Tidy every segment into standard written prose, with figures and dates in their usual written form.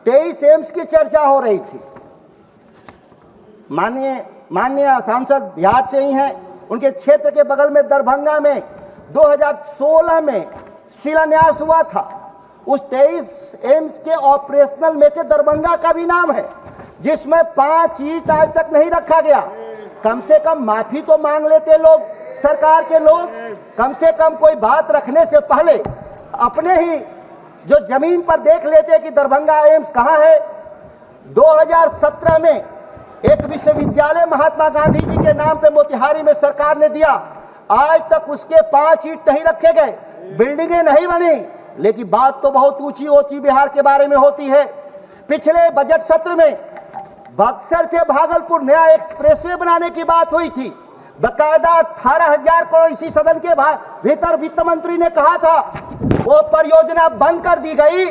23 AIIMS की चर्चा हो रही थी। माननीय सांसद बिहार से ही हैं, उनके क्षेत्र के बगल में दरभंगा में 2016 में शिलान्यास हुआ था। उस 23 एम्स के ऑपरेशनल में से दरभंगा का भी नाम है, जिसमें 5 ईंट आज तक नहीं रखा गया। कम से कम माफी तो मांग लेते लोग, सरकार के लोग, कम से कम कोई बात रखने से पहले अपने ही जो जमीन पर देख लेते कि दरभंगा एम्स कहाँ है। 2017 में एक विश्वविद्यालय महात्मा गांधी जी के नाम पे मोतिहारी में सरकार ने दिया, आज तक उसके 5 ईंट नहीं रखे गए, बिल्डिंगें नहीं बनी, लेकिन बात तो बहुत ऊंची ऊंची बिहार के बारे में होती है। पिछले बजट सत्र में बक्सर से भागलपुर नया एक्सप्रेसवे बनाने की बात हुई थी, बकायदा 18,000 करोड़ इसी सदन के भीतर वित्त मंत्री ने कहा था, वो परियोजना बंद कर दी गई।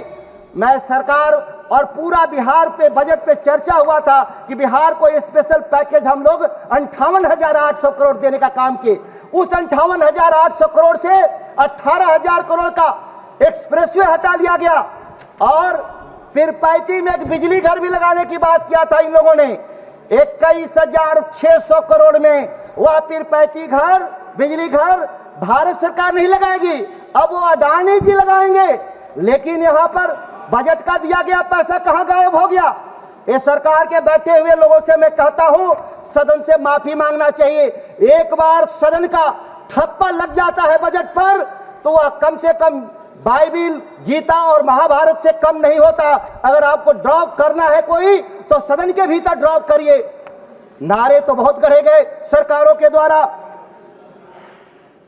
मैं सरकार और पूरा बिहार पे बजट पे चर्चा हुआ था कि बिहार को स्पेशल पैकेज हम लोग 58,800 करोड़ देने का काम किए। उस 58,800 करोड़ से 18,000 करोड़ का एक्सप्रेसवे हटा लिया गया और पीरपैंती में एक बिजली घर भी लगाने की बात किया था इन लोगों ने। 21,600 करोड़ में वह पीरपैंती घर, बिजली घर भारत सरकार नहीं लगाएगी, अब वो अडानी जी लगाएंगे। लेकिन यहाँ पर बजट का दिया गया पैसा कहाँ गायब हो गया? ये सरकार के बैठे हुए लोगों से मैं कहता हूँ, सदन से माफी मांगना चाहिए। एक बार सदन का ठप्पा लग जाता है बजट पर तो वह कम से कम बाइबिल, गीता और महाभारत से कम नहीं होता। अगर आपको ड्रॉप करना है कोई तो सदन के भीतर ड्रॉप करिए। नारे तो बहुत गढ़े गए सरकारों के द्वारा।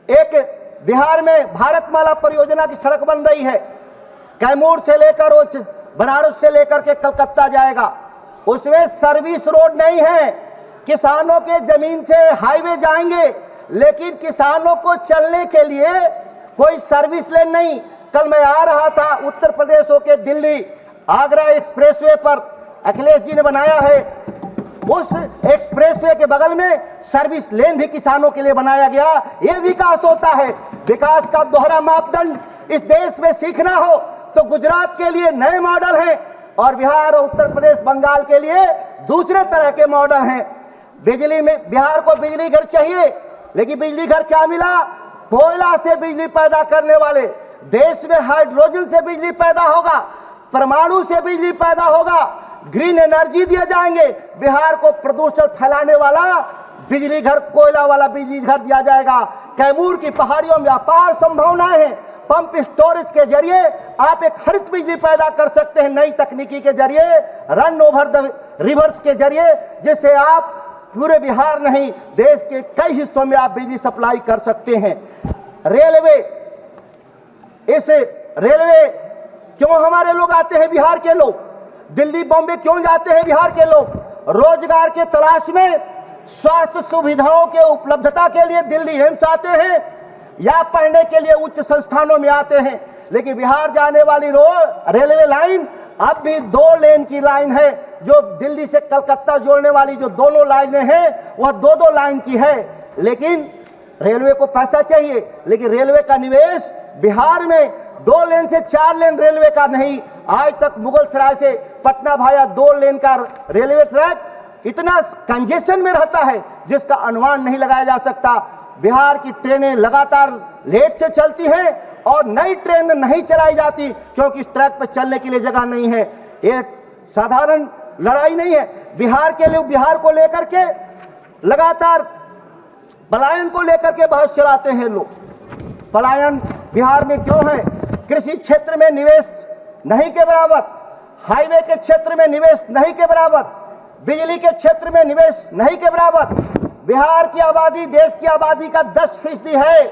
एक बिहार में भारतमाला परियोजना की सड़क बन रही है, कैमूर से लेकर बनारस से लेकर के कलकत्ता जाएगा। उसमें सर्विस रोड नहीं है, किसानों के जमीन से हाईवे जाएंगे, लेकिन किसानों को चलने के लिए कोई सर्विस लेन नहीं। कल मैं आ रहा था उत्तर प्रदेश होके दिल्ली, आगरा एक्सप्रेसवे पर अखिलेश जी ने बनाया है, उस एक्सप्रेसवे के बगल में सर्विस लेन भी किसानों के लिए बनाया गया। यह विकास होता है। विकास का दोहरा मापदंड इस देश में सीखना हो तो गुजरात के लिए नए मॉडल हैं और बिहार और उत्तर प्रदेश, बंगाल के लिए दूसरे तरह के मॉडल हैं। बिजली में बिहार को बिजली घर चाहिए, लेकिन बिजली घर क्या मिला? कोयला से बिजली पैदा करने वाले देश में हाइड्रोजन से बिजली पैदा होगा, परमाणु से बिजली पैदा होगा, ग्रीन एनर्जी दिए जाएंगे। बिहार को प्रदूषण फैलाने वाला बिजली घर, कोयला वाला बिजली घर दिया जाएगा। कैमूर की पहाड़ियों में अपार संभावनाएं हैं। पंप स्टोरेज के जरिए आप एक हरित बिजली पैदा कर सकते हैं, नई तकनीकी के जरिए, रन ओवर द रिवर्स के जरिए, जिससे आप पूरे बिहार नहीं देश के कई हिस्सों में आप बिजली सप्लाई कर सकते हैं। रेलवे, इस रेलवे क्यों हमारे लोग आते हैं, बिहार के लोग दिल्ली बॉम्बे क्यों जाते हैं? बिहार के लोग रोजगार के तलाश में, स्वास्थ्य सुविधाओं के उपलब्धता के लिए दिल्ली एम्स आते हैं या पढ़ने के लिए उच्च संस्थानों में आते हैं। लेकिन बिहार जाने वाली रेलवे लाइन अब भी 2 लेन की लाइन है। जो दिल्ली से कलकत्ता जोड़ने वाली जो दोनों लाइनें हैं वह 2-2 लाइन की है। लेकिन रेलवे को पैसा चाहिए, लेकिन रेलवे का निवेश बिहार में 2 लेन से 4 लेन रेलवे का नहीं। आज तक मुगलसराय से पटना भाया 2 लेन का रेलवे ट्रैक इतना कंजेशन में रहता है जिसका अनुमान नहीं लगाया जा सकता। बिहार की ट्रेनें लगातार लेट से चलती हैं और नई ट्रेन नहीं चलाई जाती क्योंकि इस ट्रैक पर चलने के लिए जगह नहीं है। ये साधारण लड़ाई नहीं है। बिहार के लोग बिहार को लेकर के लगातार पलायन को लेकर के बहस चलाते हैं लोग। पलायन बिहार में क्यों है? कृषि क्षेत्र में निवेश नहीं के बराबर, हाईवे के क्षेत्र में निवेश नहीं के बराबर, बिजली के क्षेत्र में निवेश नहीं के बराबर। बिहार की आबादी देश की आबादी का 10% है।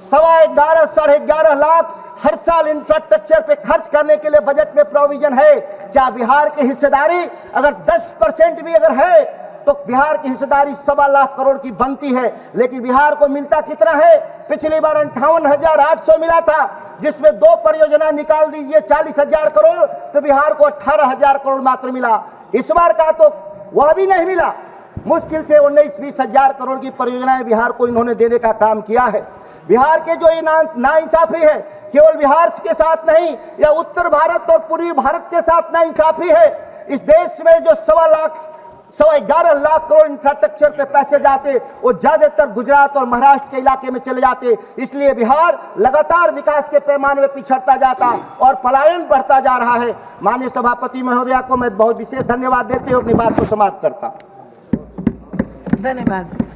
11.25 साढ़े 11 लाख हर साल इंफ्रास्ट्रक्चर पे खर्च करने के लिए बजट में प्रोविजन है। क्या बिहार की हिस्सेदारी अगर 10% भी अगर है तो बिहार की हिस्सेदारी 1.25 लाख करोड़ की बनती है। लेकिन बिहार को मिलता कितना है? पिछली बार 58,800 मिला था, जिसमें 2 परियोजना निकाल दीजिए 40,000 करोड़, तो बिहार को 18,000 करोड़ मात्र मिला। इस बार का तो वह भी नहीं मिला। मुश्किल से 19-20 हजार करोड़ की परियोजनाएं बिहार को इन्होंने देने का काम किया है। बिहार के जो ये नाइंसाफी है केवल बिहार के साथ नहीं, यह उत्तर भारत और पूर्वी भारत के साथ नाइंसाफी है। इस देश में जो 11.25 लाख करोड़ इंफ्रास्ट्रक्चर पे पैसे जाते वो ज्यादातर गुजरात और महाराष्ट्र के इलाके में चले जाते। इसलिए बिहार लगातार विकास के पैमाने में पिछड़ता जाता और पलायन बढ़ता जा रहा है। माननीय सभापति महोदया को मैं बहुत विशेष धन्यवाद देते हुए अपनी बात को समाप्त करता। धन्यवाद।